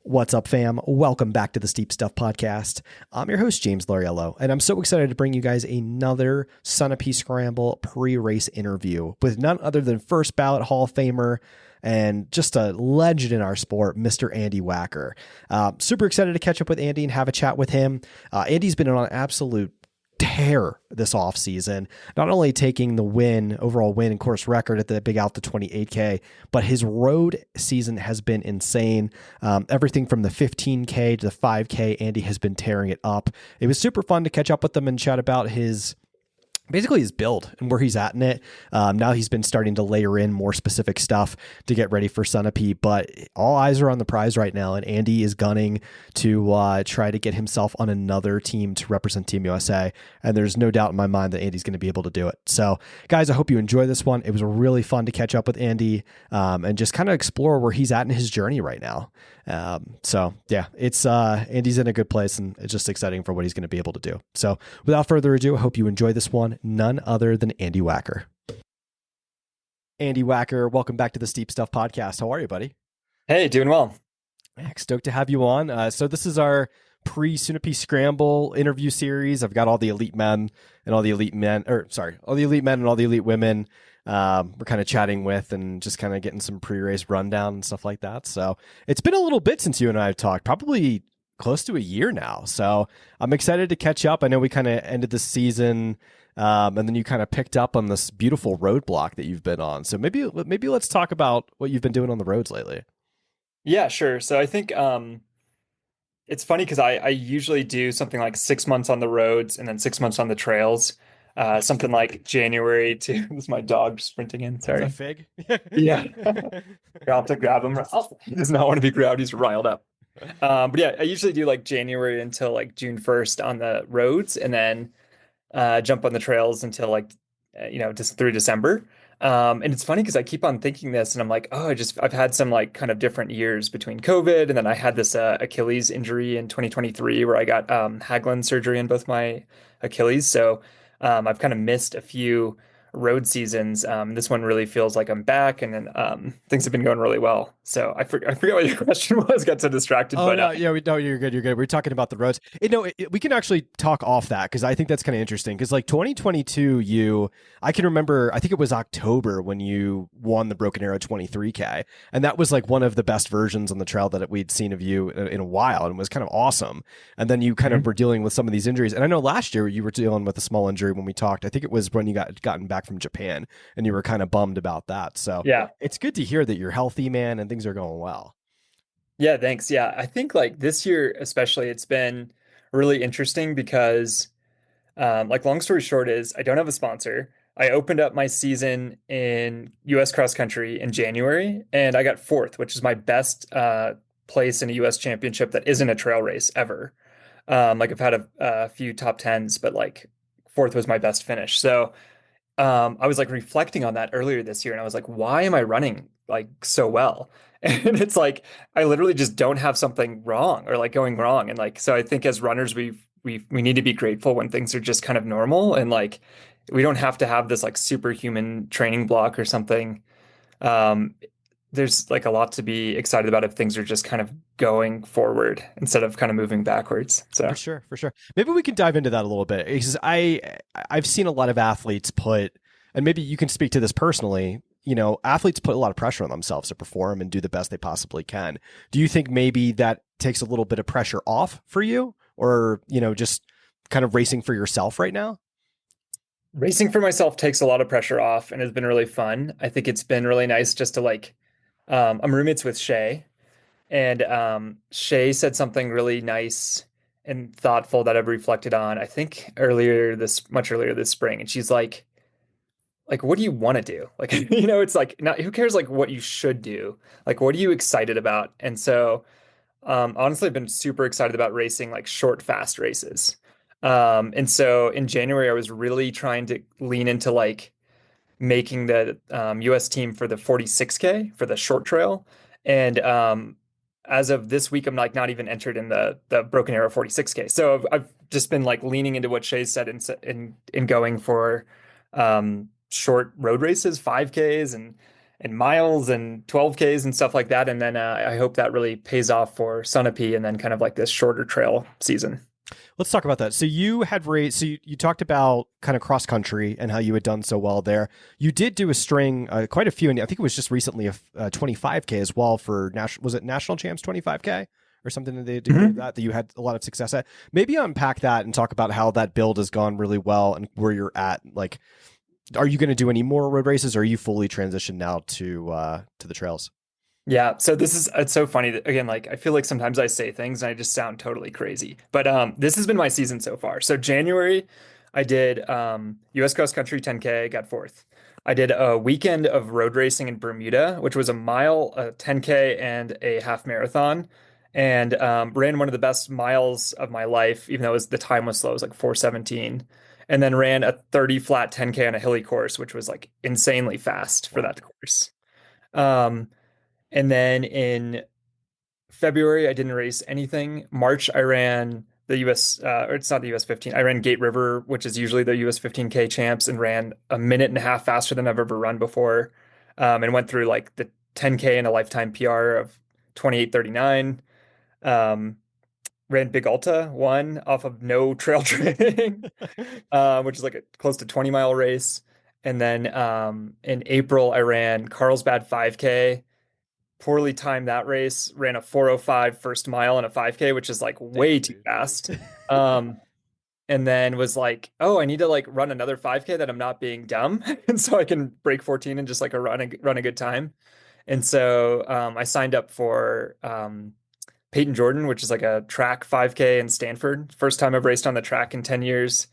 What's up, fam? Welcome back to the Steep Stuff Podcast. I'm your host, James Lariello, and I'm so excited to bring you guys another Sunapee Scramble pre-race interview with none other than first ballot Hall of Famer and just a legend in our sport, Mr. Andy Wacker. Super excited to catch up with Andy and have a chat with him. Andy's been on an absolute tear this offseason, not only taking the overall win and course record at the Big Alpha 28K, but his road season has been insane. Everything from the 15K to the 5K, Andy has been tearing it up. It was super fun to catch up with him and chat about his build and where he's at in it. Now he's been starting to layer in more specific stuff to get ready for Sunapee, but all eyes are on the prize right now. And Andy is gunning to try to get himself on another team to represent Team USA. And there's no doubt in my mind that Andy's going to be able to do it. So guys, I hope you enjoy this one. It was really fun to catch up with Andy and just kind of explore where he's at in his journey right now. So yeah, it's Andy's in a good place and it's just exciting for what he's going to be able to do. So without further ado, I hope you enjoy this one. None other than Andy Wacker. Andy Wacker, welcome back to the Steep Stuff Podcast. How are you, buddy? Hey, doing well. Stoked to have you on. So this is our pre-Sunapee Scramble interview series. I've got all the elite men and all the elite men, all the elite men and all the elite women we're kind of chatting with and just kind of getting some pre-race rundown and stuff like that. So it's been a little bit since you and I have talked, probably close to a year now. So I'm excited to catch up. I know we kind of ended the season and then you kind of picked up on this beautiful roadblock that you've been on. So maybe let's talk about what you've been doing on the roads lately. Yeah, sure. So I think it's funny because I usually do something like 6 months on the roads and then 6 months on the trails. Something like January to this is my dog sprinting in. Sorry. Is that Fig? Yeah. I'll have to grab him. He does not want to be grabbed. He's riled up. But yeah, I usually do like January until like June 1st on the roads and then jump on the trails until like, just through December. And it's funny because I keep on thinking this and I'm like, I've had some like kind of different years between COVID. And then I had this Achilles injury in 2023 where I got Haglund surgery in both my Achilles. So I've kind of missed a few road seasons. This one really feels like I'm back and then things have been going really well. So I forget what your question was, got so distracted. Oh, no, yeah, you're good. You're good. We're talking about the roads. We can actually talk off that because I think that's kind of interesting because like 2022, I can remember, I think it was October when you won the Broken Arrow 23K. And that was like one of the best versions on the trail that we'd seen of you in a while and was kind of awesome. And then you kind of were dealing with some of these injuries. And I know last year you were dealing with a small injury when we talked. I think it was when you gotten back from Japan and you were kind of bummed about that. So yeah, it's good to hear that you're healthy, man, and things are going well. Yeah, thanks. Yeah, I think like this year especially, it's been really interesting because like long story short is I don't have a sponsor. I opened up my season in US cross country in January and I got fourth, which is my best place in a US championship that isn't a trail race ever. Like I've had a few top tens, but like fourth was my best finish. So I was like reflecting on that earlier this year and I was like, why am I running like so well? And it's like, I literally just don't have something wrong or like going wrong. And like, so I think as runners, we need to be grateful when things are just kind of normal. And like, we don't have to have this like superhuman training block or something. There's like a lot to be excited about if things are just kind of going forward instead of kind of moving backwards. So for sure. Maybe we can dive into that a little bit because I've seen a lot of athletes and maybe you can speak to this personally, athletes put a lot of pressure on themselves to perform and do the best they possibly can. Do you think maybe that takes a little bit of pressure off for you or, just kind of racing for yourself right now? Racing for myself takes a lot of pressure off and has been really fun. I think it's been really nice just to like, I'm roommates with Shay and Shay said something really nice and thoughtful that I've reflected on, I think much earlier this spring. And she's like, what do you want to do? Like, it's like, not who cares like what you should do? Like, what are you excited about? And so, honestly, I've been super excited about racing like short, fast races. And so in January, I was really trying to lean into like making the US team for the 46K for the short trail. And as of this week, I'm like not even entered in the Broken Arrow 46K. So I've just been like leaning into what Shay said in going for short road races, 5Ks, and miles and 12Ks and stuff like that. And then I hope that really pays off for Sunapee and then kind of like this shorter trail season. Let's talk about that. So you had raced, so you talked about kind of cross country and how you had done so well there. You did do a string, quite a few, and I think it was just recently a 25K as well for national, was it National Champs 25K or something that they did that you had a lot of success at? Maybe unpack that and talk about how that build has gone really well and where you're at. Like, are you going to do any more road races, or are you fully transitioned now to the trails? Yeah, so it's so funny that, again, like I feel like sometimes I say things and I just sound totally crazy. But this has been my season so far. So January, I did US Cross Country 10K, got fourth. I did a weekend of road racing in Bermuda, which was a mile, a 10K, and a half marathon, and ran one of the best miles of my life, even though the time was slow, it was like 4:17, and then ran a 30 flat 10K on a hilly course, which was like insanely fast for Wow. that course. Um, and then in February, I didn't race anything. March, I ran the US, or it's not the US 15. I ran Gate River, which is usually the US 15K champs, and ran a minute and a half faster than I've ever run before. And went through like the 10K and a lifetime PR of 28:39. Um, ran Big Alta, won off of no trail training, which is like a close to 20-mile race. And then in April, I ran Carlsbad 5K, poorly timed that race, ran a 4:05 first mile and a 5K, which is like way Damn, too dude. fast. Um, and then was like, oh, I need to like run another 5K that I'm not being dumb. And so I can break 14 and just like run a good time. And so I signed up for Peyton Jordan, which is like a track 5K in Stanford. First time I've raced on the track in 10 years,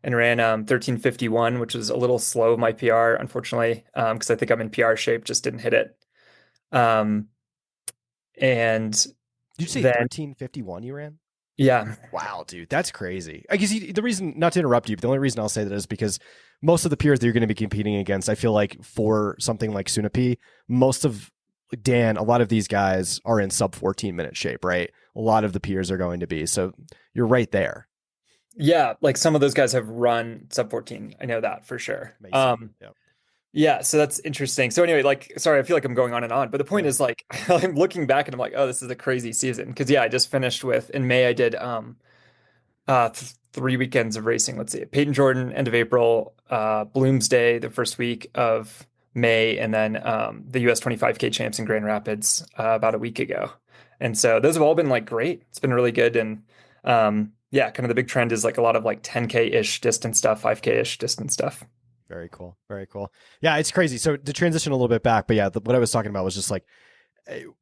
and ran 13:51, which was a little slow of my PR, unfortunately, because I think I'm in PR shape, just didn't hit it. Um, and Did you say then, 13:51 you ran? yeah, Wow, dude, that's crazy. I guess the reason, not to interrupt you, but the only reason I'll say that is because most of the peers that you're going to be competing against, I feel like for something like Sunapee, most of Dan, a lot of these guys are in sub 14-minute shape, right? A lot of the peers are going to be. So you're right there. yeah, like some of those guys have run sub 14. I know that for sure. Mason. Yeah. Yeah, so that's interesting. So anyway, like, sorry, I feel like I'm going on and on, but the point No. is like, I'm looking back and I'm like, oh, this is a crazy season. Because yeah, I just finished with in May. I did 3 weekends of racing. Let's see, Peyton Jordan, end of April, Bloomsday, the first week of May, and then the US 25K champs in Grand Rapids about a week ago. And so those have all been like great. It's been really good. And yeah, kind of the big trend is like a lot of like 10K-ish distance stuff, 5K-ish distance stuff. Very cool. Very cool. Yeah, it's crazy. So to transition a little bit back, but yeah, what I was talking about was just like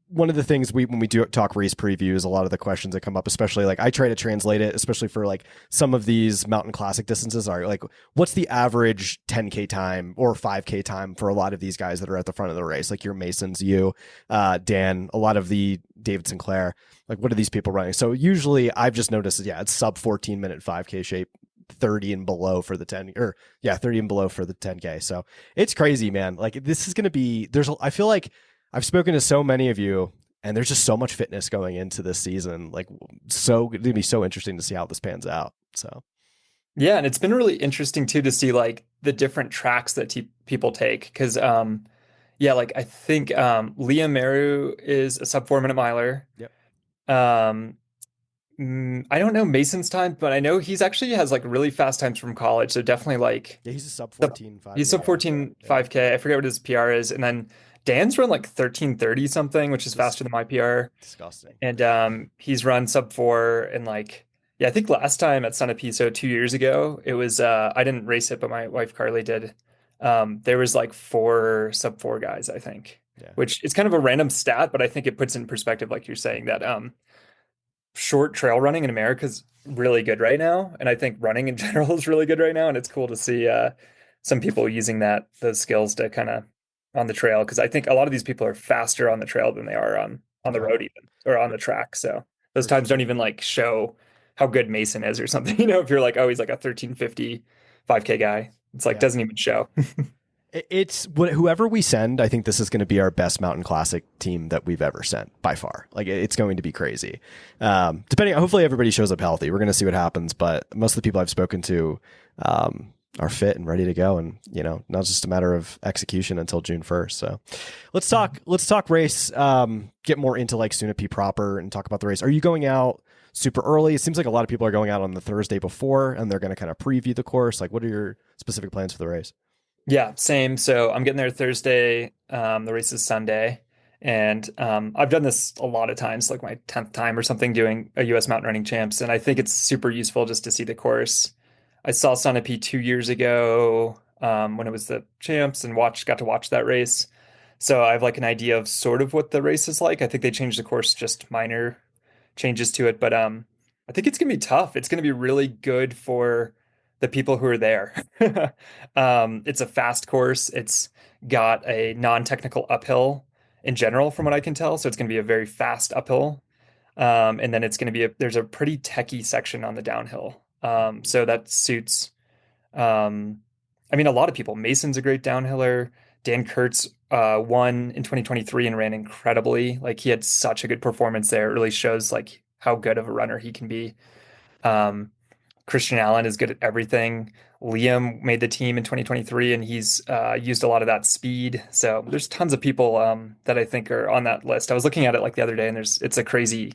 one of the things when we do talk race previews, a lot of the questions that come up, especially like I try to translate it, especially for like some of these mountain classic distances are like, what's the average 10K time or 5K time for a lot of these guys that are at the front of the race? Like your Masons, you, Dan, a lot of the David Sinclair, like what are these people running? So usually I've just noticed, yeah, it's sub 14-minute 5K shape. 30 and below for the 10 or yeah 30 and below for the 10K. So it's crazy, man. Like this is going to be I feel like I've spoken to so many of you and there's just so much fitness going into this season. Like so it'd be so interesting to see how this pans out. So Yeah, and it's been really interesting too to see like the different tracks that people take because yeah, like I think Liam Meru is a sub 4 minute miler. yep. Um I don't know Mason's time, but I know he's actually has like really fast times from college. So definitely like Yeah, he's a sub the 14 he's 5K sub guy. 14 Yeah, 5K. I forget what his PR is. And then Dan's run like 13:30 something, which is which is faster than my PR. disgusting. And he's run sub 4 and like yeah, I think last time at Sunapee, so 2 years ago, it was I didn't race it, but my wife Carly did. There was like four sub 4 guys, I think, Yeah, which is kind of a random stat, but I think it puts in perspective, like you're saying, that short trail running in America is really good right now, and I think running in general is really good right now, and it's cool to see some people using those skills to kind of on the trail because I think a lot of these people are faster on the trail than they are on the yeah, road even or on for, the track. So those for times don't sure. even like show how good Mason is or something. You know, if you're like, oh, he's like a 13:50 5K guy, it's like Yeah. doesn't even show. It's whoever we send. I think this is going to be our best mountain classic team that we've ever sent by far. Like it's going to be crazy. Hopefully everybody shows up healthy. We're going to see what happens. But most of the people I've spoken to, are fit and ready to go, and not just a matter of execution until June 1st. So let's talk race. Get more into like Sunapee proper and talk about the race. Are you going out super early? It seems like a lot of people are going out on the Thursday before, and they're going to kind of preview the course. Like, what are your specific plans for the race? Yeah, same. So I'm getting there Thursday. The race is Sunday. And I've done this a lot of times, like my 10th time or something, doing a US mountain running champs. And I think it's super useful just to see the course. I saw Sunapee 2 years ago when it was the champs and got to watch that race. So I have like an idea of sort of what the race is like. I think they changed the course, just minor changes to it. But I think it's gonna be tough. It's gonna be really good for the people who are there. It's a fast course. It's got a non-technical uphill in general, from what I can tell. So it's gonna be a very fast uphill. And then it's gonna be there's a pretty techie section on the downhill. So that suits I mean a lot of people. Mason's a great downhiller. Dan Kurtz won in 2023 and ran incredibly. Like he had such a good performance there. It really shows like how good of a runner he can be. Um, Christian Allen is good at everything. Liam made the team in 2023 and he's used a lot of that speed. So there's tons of people that I think are on that list. I was looking at it like the other day and it's a crazy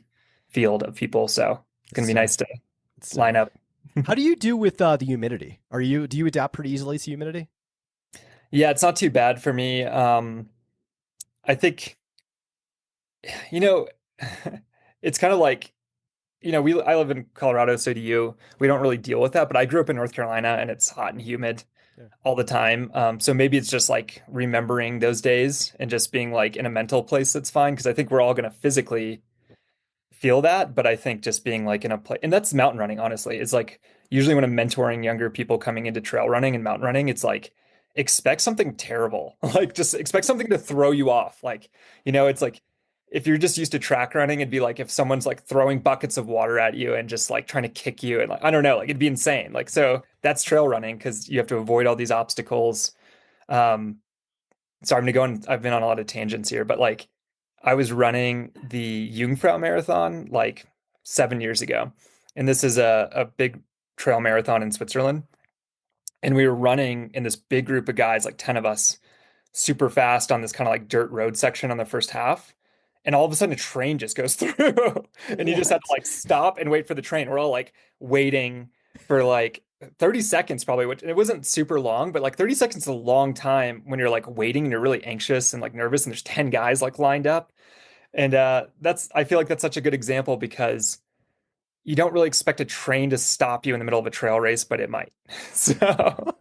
field of people. So it's going to be nice to line up. How do you do with the humidity? Do you adapt pretty easily to humidity? Yeah, it's not too bad for me. I think, you know, it's kind of like, I live in Colorado, so do you. We don't really deal with that, but I grew up in North Carolina and it's hot and humid Yeah. all the time. So maybe it's just like remembering those days and just being like in a mental place that's fine. Because I think we're all going to physically feel that, but I think just being like in a place, and that's mountain running, honestly. It's like usually when I'm mentoring younger people coming into trail running and mountain running, it's like expect something terrible. Like just expect something to throw you off. Like, it's like if you're just used to track running, it'd be like if someone's like throwing buckets of water at you and just like trying to kick you and like I don't know, like it'd be insane. Like so that's trail running because you have to avoid all these obstacles. Um, so I've been on a lot of tangents here, but like I was running the Jungfrau Marathon like 7 years ago. And this is a big trail marathon in Switzerland. And we were running in this big group of guys, like 10 of us, super fast on this kind of like dirt road section on the first half. And all of a sudden a train just goes through and you just have to like stop and wait for the train. We're all like waiting for like 30 seconds probably, which it wasn't super long, but like 30 seconds is a long time when you're like waiting and you're really anxious and like nervous and there's 10 guys like lined up. And I feel like that's such a good example because you don't really expect a train to stop you in the middle of a trail race, but it might. So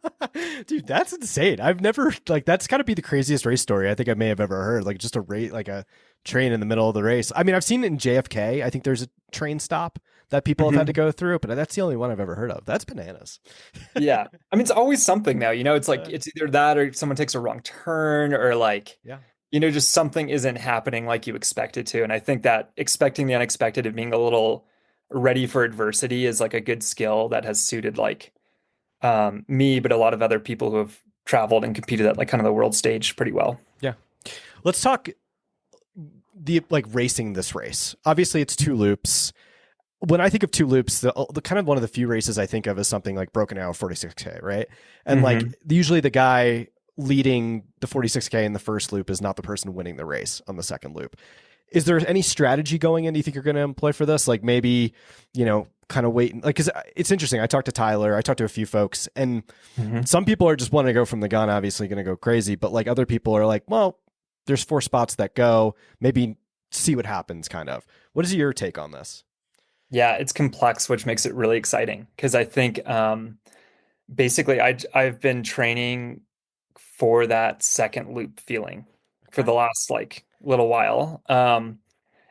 Dude, that's insane. I've never like that's gotta be the craziest race story I think I may have ever heard. Like just a rate like a train in the middle of the race. I mean, I've seen it in JFK. I think there's a train stop that people have had to go through, but that's the only one I've ever heard of. That's bananas. yeah. I mean, it's always something though, it's like it's either that or someone takes a wrong turn or like Yeah. just something isn't happening like you expect it to. And I think that expecting the unexpected and being a little ready for adversity is like a good skill that has suited like me, but a lot of other people who have traveled and competed at like kind of the world stage pretty well. Yeah. Let's talk the like racing this race. Obviously it's two loops. When I think of two loops, the kind of one of the few races I think of is something like Broken Arrow 46K, right? And like usually the guy leading the 46K in the first loop is not the person winning the race on the second loop. Is there any strategy going in? Do you think you're going to employ for this? Like maybe, kind of wait. Like, cause it's interesting. I talked to Tyler, I talked to a few folks and some people are just wanting to go from the gun, obviously going to go crazy. But like other people are like, well, there's 4 spots that go, maybe see what happens kind of. What is your take on this? Yeah, it's complex, which makes it really exciting. Cause I think basically I've been training for that second loop feeling for the last like little while.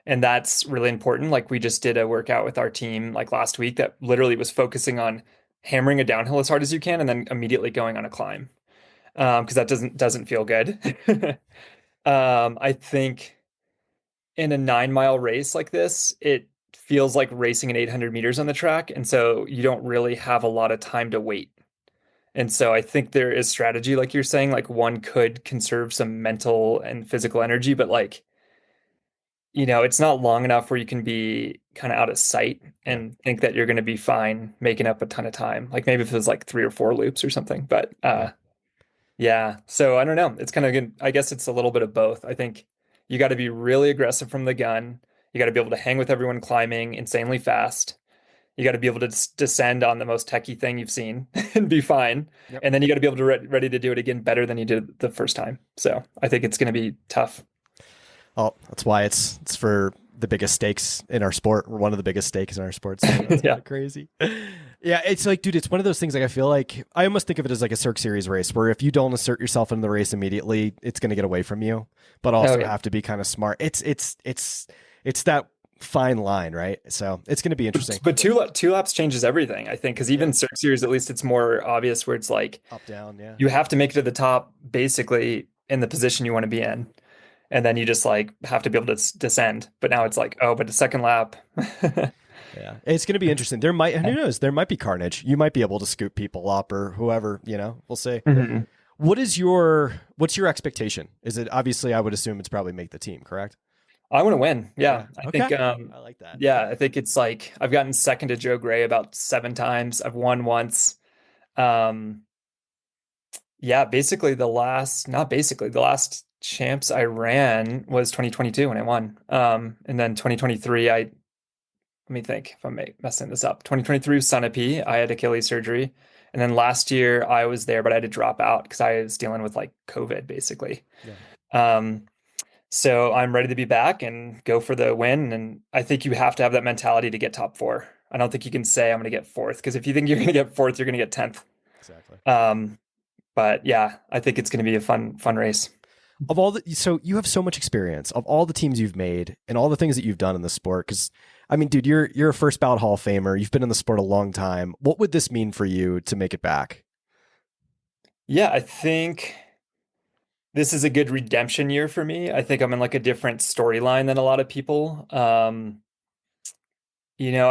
And that's really important. Like we just did a workout with our team like last week that literally was focusing on hammering a downhill as hard as you can and then immediately going on a climb. Because that doesn't feel good. I think in a 9 mile race like this, it feels like racing an 800 meters on the track. And so you don't really have a lot of time to wait. And so I think there is strategy, like you're saying, like one could conserve some mental and physical energy, but like, it's not long enough where you can be kind of out of sight Yeah. and think that you're going to be fine making up a ton of time. Like maybe if it was like 3 or 4 loops or something. But Yeah. yeah. So I don't know. It's kind of good. I guess it's a little bit of both. I think you got to be really aggressive from the gun. You got to be able to hang with everyone climbing insanely fast. You got to be able to descend on the most techie thing you've seen and be fine. Yep. And then you got to be able to ready to do it again better than you did the first time. So I think it's going to be tough. Oh, that's why it's for the biggest stakes in our sport, or one of the biggest stakes in our sport. So that's Yeah. kind of crazy. Yeah, it's like, dude, it's one of those things. Like, I feel like I almost think of it as like a Cirque Series race, where if you don't assert yourself in the race immediately, it's going to get away from you. But also Oh, yeah. have to be kind of smart. It's that fine line, right? So it's going to be interesting. But two laps changes everything, I think, because even Cirque Series, at least it's more obvious where it's like Up, down, yeah. you have to make it to the top basically in the position you want to be in. And then you just like have to be able to descend. But now it's like, oh, but the second lap. Yeah, it's going to be interesting. There might, who knows? There might be carnage. You might be able to scoop people up, or whoever. We'll see. Mhm. What's your expectation? Is it, obviously, I would assume it's probably make the team, correct? I want to win. Yeah. Okay. I like that. I think it's like I've gotten second to Joe Gray about 7 times. I've won once. Um, yeah, basically the last champs I ran was 2022 when I won. And then 2023, let me think if I'm messing this up. 2023 was Sunapee. I had Achilles surgery. And then last year I was there, but I had to drop out because I was dealing with like COVID basically. Yeah. So I'm ready to be back and go for the win. And I think you have to have that mentality to get top four. I don't think you can say I'm going to get fourth, because if you think you're going to get fourth, you're going to get 10th. Exactly. But yeah, I think it's going to be a fun race. So you have so much experience of all the teams you've made and all the things that you've done in the sport. Because I mean, dude, you're a first ballot Hall of Famer. You've been in the sport a long time. What would this mean for you to make it back? Yeah, I think this is a good redemption year for me. I think I'm in like a different storyline than a lot of people. I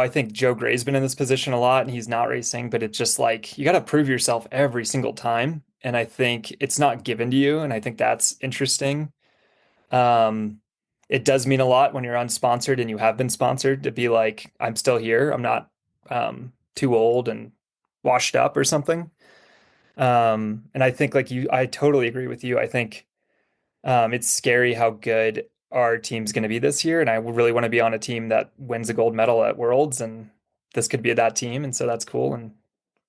think Joe Gray's been in this position a lot and he's not racing, but it's just like you got to prove yourself every single time. And I think it's not given to you. And I think that's interesting. Um, it does mean a lot when you're unsponsored and you have been sponsored to be like, I'm still here. I'm not too old and washed up or something. And I think I totally agree with you. I think it's scary how good our team's going to be this year, and I really want to be on a team that wins a gold medal at Worlds, and this could be that team, and so that's cool. And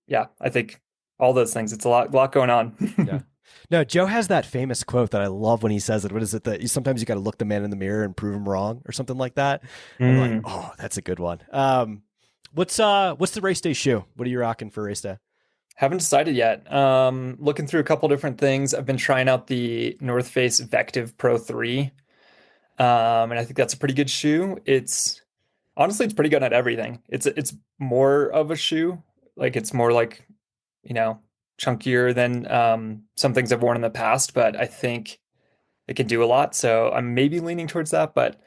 yeah, I think all those things. It's a lot going on. Yeah. No, Joe has that famous quote that I love when he says it. What is it that sometimes you got to look the man in the mirror and prove him wrong, or something like that? I'm like, oh, that's a good one. What's the race day shoe? What are you rocking for race day? Haven't decided yet. Looking through a couple different things. I've been trying out the North Face Vective Pro 3. And I think that's a pretty good shoe. It's honestly, it's pretty good at everything. It's more of a shoe. Like it's more like, chunkier than some things I've worn in the past, but I think it can do a lot. So I'm maybe leaning towards that, but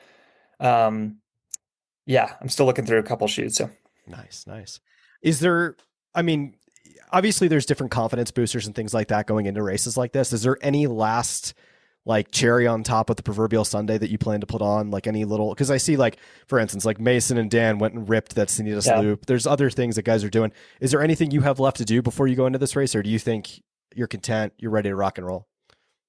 yeah, I'm still looking through a couple shoes. So Nice. Is there, I mean, obviously there's different confidence boosters and things like that going into races like this. Is there any last like cherry on top of the proverbial sundae that you plan to put on, like any little, because I see, like, for instance, like Mason and Dan went and ripped that Sanitas loop. There's other things that guys are doing. Is there anything you have left to do before you go into this race, or do you think you're content, you're ready to rock and roll?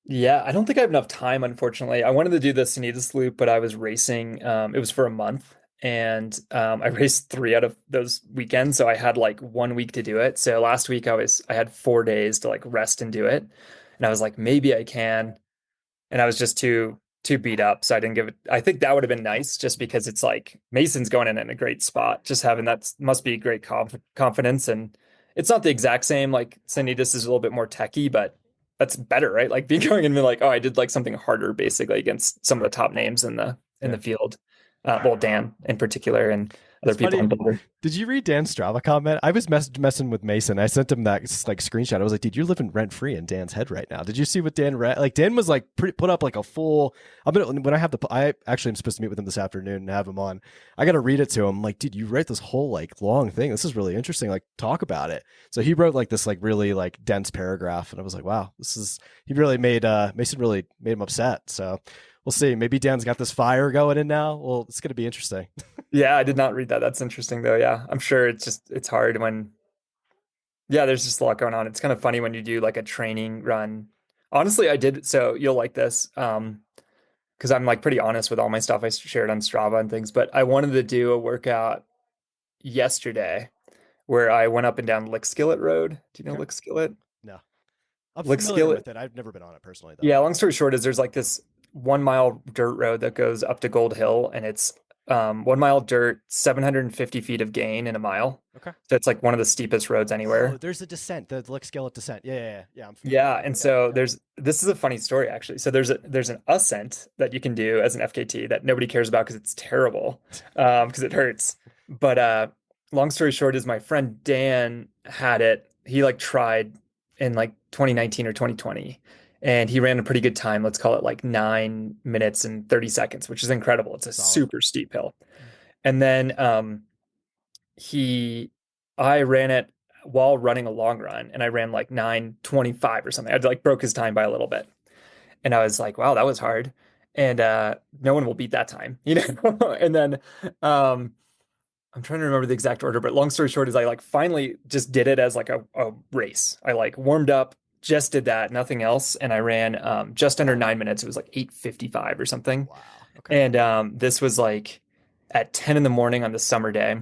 yeah, I don't think I have enough time, unfortunately. I wanted to do the Sanitas loop, but I was racing. It was for a month, and I raced 3 out of those weekends, so I had like 1 week to do it. So last week I had 4 days to like rest and do it, and I was like, maybe I can. And I was just too beat up, so I didn't give it. I think that would have been nice, just because it's like Mason's going in a great spot. Just having that must be great confidence, and it's not the exact same. Like Sanitas is a little bit more techie, but that's better, right? Like being going and being like, oh, I did like something harder, basically against some of the top names in the field. Well, Dan in particular, and other It's people funny. on Boulder. Did you read Dan's Strava comment? I was messing with Mason. I sent him that like screenshot. I was like, dude, you're living rent free in Dan's head right now. Did you see what Dan read? Like Dan was like put up like a full. I actually am supposed to meet with him this afternoon and have him on. I got to read it to him. Like, dude, you write this whole like long thing. This is really interesting. Like, talk about it. So he wrote like this like really like dense paragraph, and I was like, wow, he really made Mason really made him upset. So we'll see. Maybe Dan's got this fire going in now. Well, it's going to be interesting. Yeah, I did not read that. That's interesting though. Yeah, I'm sure it's hard when yeah, there's just a lot going on. It's kind of funny when you do like a training run. Honestly, I did so you'll like this. Because I'm like pretty honest with all my stuff I shared on Strava and things, but I wanted to do a workout yesterday where I went up and down Lick Skillet Road. Do you know Okay. Lick Skillet? No, I'm Lick familiar Skillet. with it. I've never been on it personally, though. Yeah, long story short is there's like this 1 mile dirt road that goes up to Gold Hill, and it's 1 mile dirt, 750 feet of gain in a mile. Okay. So it's like one of the steepest roads anywhere. Oh, there's a descent, the Lick Skillet descent. Yeah. I'm familiar Yeah, with and it. so Yeah. this is a funny story actually. So there's an ascent that you can do as an FKT that nobody cares about because it's terrible, because it hurts. But long story short is my friend Dan had it. He like tried in like 2019 or 2020, and he ran a pretty good time. Let's call it like 9 minutes and 30 seconds, which is incredible. It's a Solid. super steep hill. And then he I ran it while running a long run, and I ran like 9:25 or something. I like broke his time by a little bit. And I was like, wow, that was hard. And no one will beat that time, you know? And then I'm trying to remember the exact order, but long story short is I like finally just did it as like a race. I like warmed up, just did that, nothing else. And I ran just under 9 minutes. It was like 8:55 or something. Wow. Okay. And this was like at 10 in the morning on the summer day.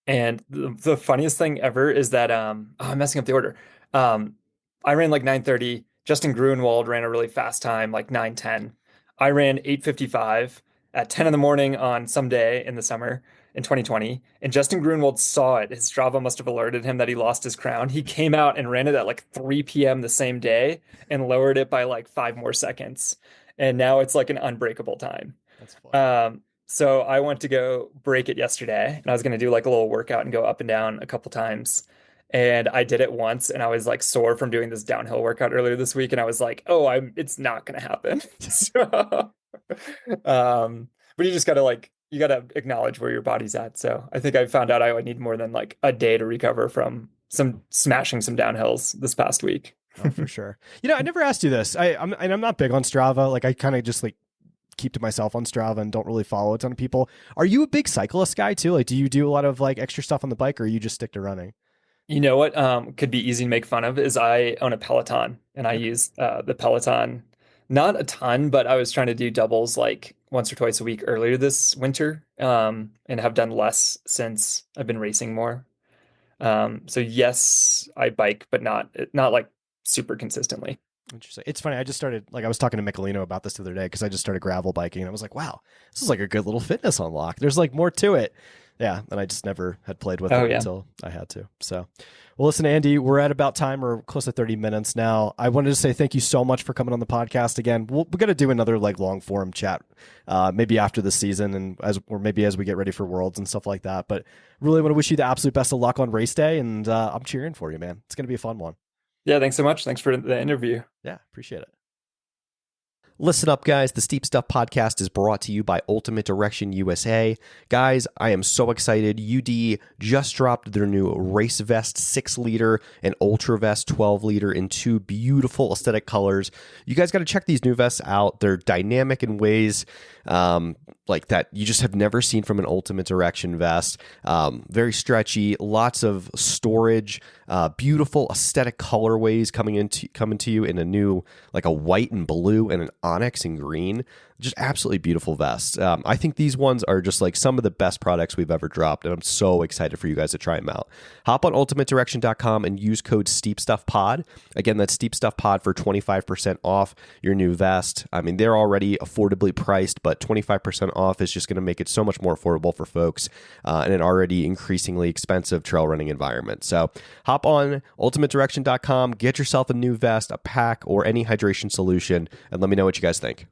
And the funniest thing ever is that I'm messing up the order. I ran like 9:30. Justin Gruenwald ran a really fast time, like 9:10. I ran 8:55 at 10 in the morning on some day in the summer in 2020. And Justin Gruenwald saw it. His Strava must have alerted him that he lost his crown. He came out and ran it at like 3 p.m. the same day and lowered it by like 5 more seconds. And now it's like an unbreakable time. That's fun. So I went to go break it yesterday, and I was going to do like a little workout and go up and down a couple times. And I did it once, and I was like sore from doing this downhill workout earlier this week, and I was like, "Oh, it's not going to happen." So, but you just gotta like you gotta acknowledge where your body's at. So I think I found out I would need more than like a day to recover from some smashing some downhills this past week. Oh, for sure. I never asked you this. I'm not big on Strava. Like I kind of just like keep to myself on Strava and don't really follow a ton of people. Are you a big cyclist guy too? Like, do you do a lot of like extra stuff on the bike, or you just stick to running? You know what could be easy to make fun of is I own a Peloton, and I use the Peloton not a ton, but I was trying to do doubles like once or twice a week earlier this winter, and have done less since I've been racing more. So yes, I bike, but not like super consistently. Interesting. It's funny. I just started, like, I was talking to Michelino about this the other day because I just started gravel biking, and I was like, wow, this is like a good little fitness unlock. There's like more to it. Yeah. And I just never had played with it until I had to. So, well, listen, Andy, we're at about time. We're close to 30 minutes now. I wanted to say thank you so much for coming on the podcast again. We're going to do another like long forum chat, maybe after the season and maybe as we get ready for Worlds and stuff like that. But really want to wish you the absolute best of luck on race day. And I'm cheering for you, man. It's going to be a fun one. Yeah, thanks so much. Thanks for the interview. Yeah, appreciate it. Listen up, guys. The Steep Stuff podcast is brought to you by Ultimate Direction USA. Guys, I am so excited. UD just dropped their new Race Vest 6-liter and Ultra Vest 12-liter in two beautiful aesthetic colors. You guys got to check these new vests out. They're dynamic in ways like that you just have never seen from an Ultimate Direction vest. Very stretchy, lots of storage, beautiful aesthetic colorways coming to you in a new, like a white and blue and an onyx and green. Just absolutely beautiful vests. I think these ones are just like some of the best products we've ever dropped, and I'm so excited for you guys to try them out. Hop on ultimatedirection.com and use code SteepStuffPod. Again, that's SteepStuffPod for 25% off your new vest. I mean, they're already affordably priced, but 25% off is just going to make it so much more affordable for folks in an already increasingly expensive trail running environment. So hop on ultimatedirection.com, get yourself a new vest, a pack, or any hydration solution, and let me know what you guys think.